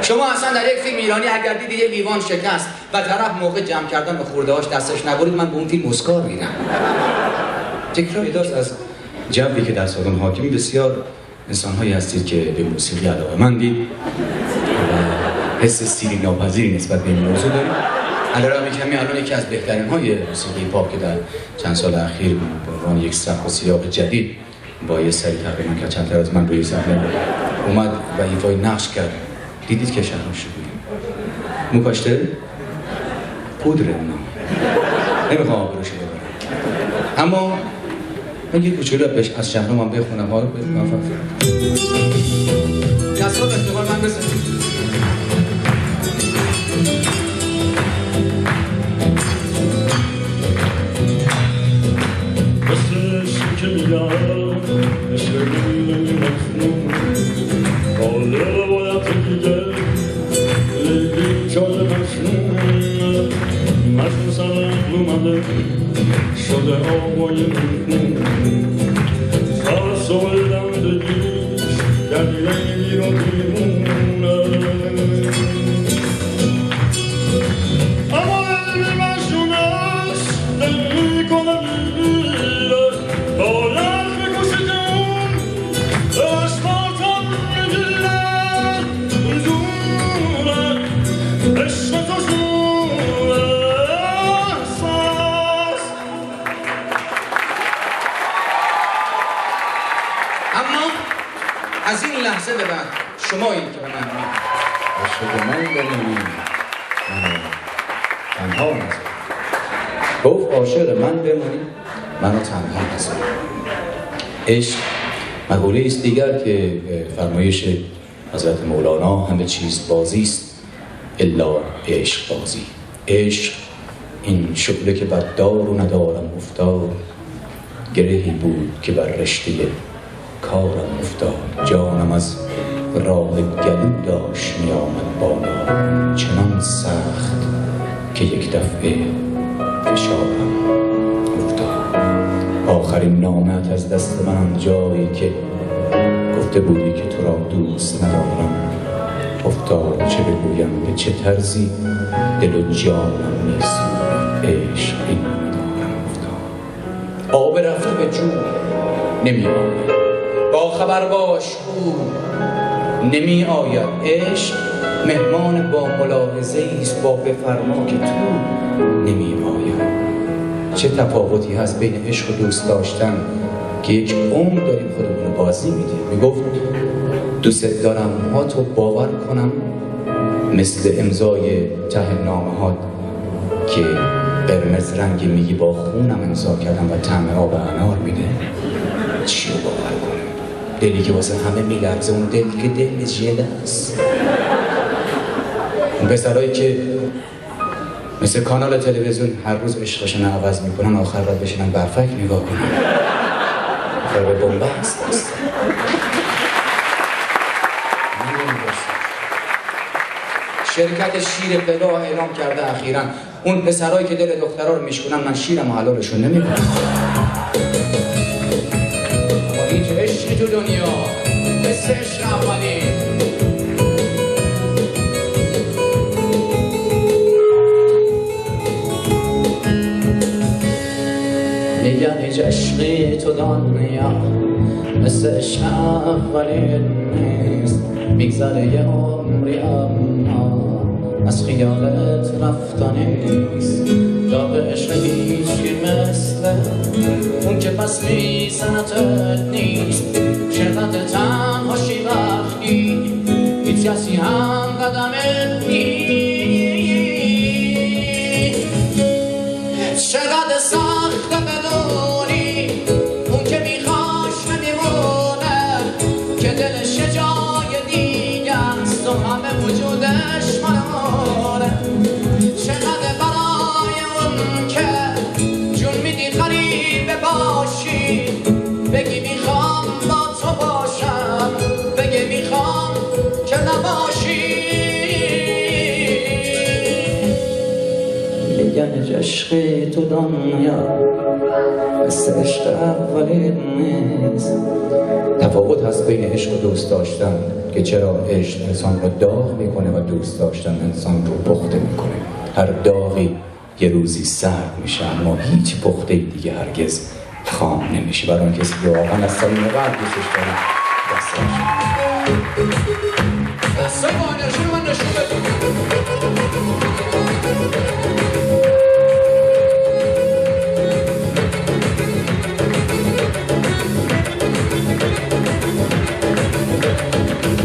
شما اصلا در یک فیلم ایرانی اگر دیدید یه لیوان شکست و طرف موقع جمع کردن به خورده‌هاش دستش نبرید، من به اون فیلم اسکار میدم. تکرار از جوی که در سالن حاکمی بسیار انسان‌هایی هستید که به موسیقی علاقه‌مندید و حس سیری ناپذیری نسبت به این موضوع دارید. علیرغم کمی الان یکی از بهترین‌های موسیقی پاپ که در چند سال اخیر به عنوان یک سبک و سیاق جدید با یه سری تقریباً که چندتر از من روی صحنه اومد و ایفای نقش کرد. دیدید که شهرام شکوهی مو کاشته؟ پودره اونا. نمیخوام آبروش ببرم. اما من یه کوچولو بهش از شهرام هم بخونم. حالا موفق دستات احتمال من بزن. که میگم عشق لیلی مجنون حالا باید دیگه لیلی شده مجنون مجنون سرم اومده شده آبای مجنون فرسوه دندگیش گریه لیلی رو بیمونه اما لیلی مجنونش دل میکنه از این لحظه به بعد شما این که به من میگید عاشق من بمونی منو تنها نذار. گفت عاشق من بمونی منو تنها نذار. عشق مقوله است دیگر که فرمایش حضرت مولانا همه چیز بازی است الا عشق بازی. عشق این شعله که بر دار و ندارم افتاد، گرهی بود که بر رشته کارم افتاد. جانم از راه گلو داشت می آمد بالا، چنان سخت که یک دفعه فشارم افتاد. آخرین نامت از دست من آن جایی که گفته بودی که تو را دوست ندارم افتاد. چه بگویم به چه طرزی دل و جانم میسوخت، عشق این دارم افتاد. آب رفته به جو نمی آید، با خبر باش او نمی آید. عشق مهمان با ملاحظه ایست، با بفرما که تو نمی آید. چه تفاوتی هست بین عشق و دوست داشتن که یک عمر داریم خودمون رو بازی میدیم. میگفت دوست دارم ها تو باور کنم مثل امضای ته نامه ها که قرمز رنگی میگی با خونم امضا کردم و طعم آب انار میده. چی رو باور کنم؟ دلی که واسه همه میلرزه، اون دلی که دل ژله است. اون پسرایی که مثل کانال تلویزیون هر روز عشقشون عوض میکنن، آخر باید بشینن برفک نگاه کنن. آخر به بنبست است. شرکت شیر بلا اعلام کرده اخیراً اون پسرایی که دل دخترها رو میشکنن من شیرم و حلالشون نمیکنم. با هیچ عشقی تو دنیا مثل عشق اولی. میگن هیچ عشقی تو دنیا مثل عشق اولی نیست. میگذره یه عمری اما از خیالت رفتنیست. داغ عشق هیچی مثل اون که پس میزنتت نیست. چقدر تنهاشی وقتی هیچ کسی هم قدمت نیست. چقدر سخته بدونی اون که میخواش نمیمونه، که دلش جای دیگه است و همه وجودش مانه. چقدر برای اون که جون میدی غریبه باشی، بگی میخوام با تو باشم، بگی میخوام که نباشی. میگن عشقی تو دنیا مثل عشق اولی نیست. تفاوت هست بین عشق و دوست داشتن که چرا عشق انسان رو داغ میکنه و دوست داشتن انسان رو پخته میکنه. هر داغی یه روزی سرد میشه، اما هیچ پخته دیگه هرگز خام نمیشه. برای اون کسی که واقعا از صمیم قلب دوستش داره دستش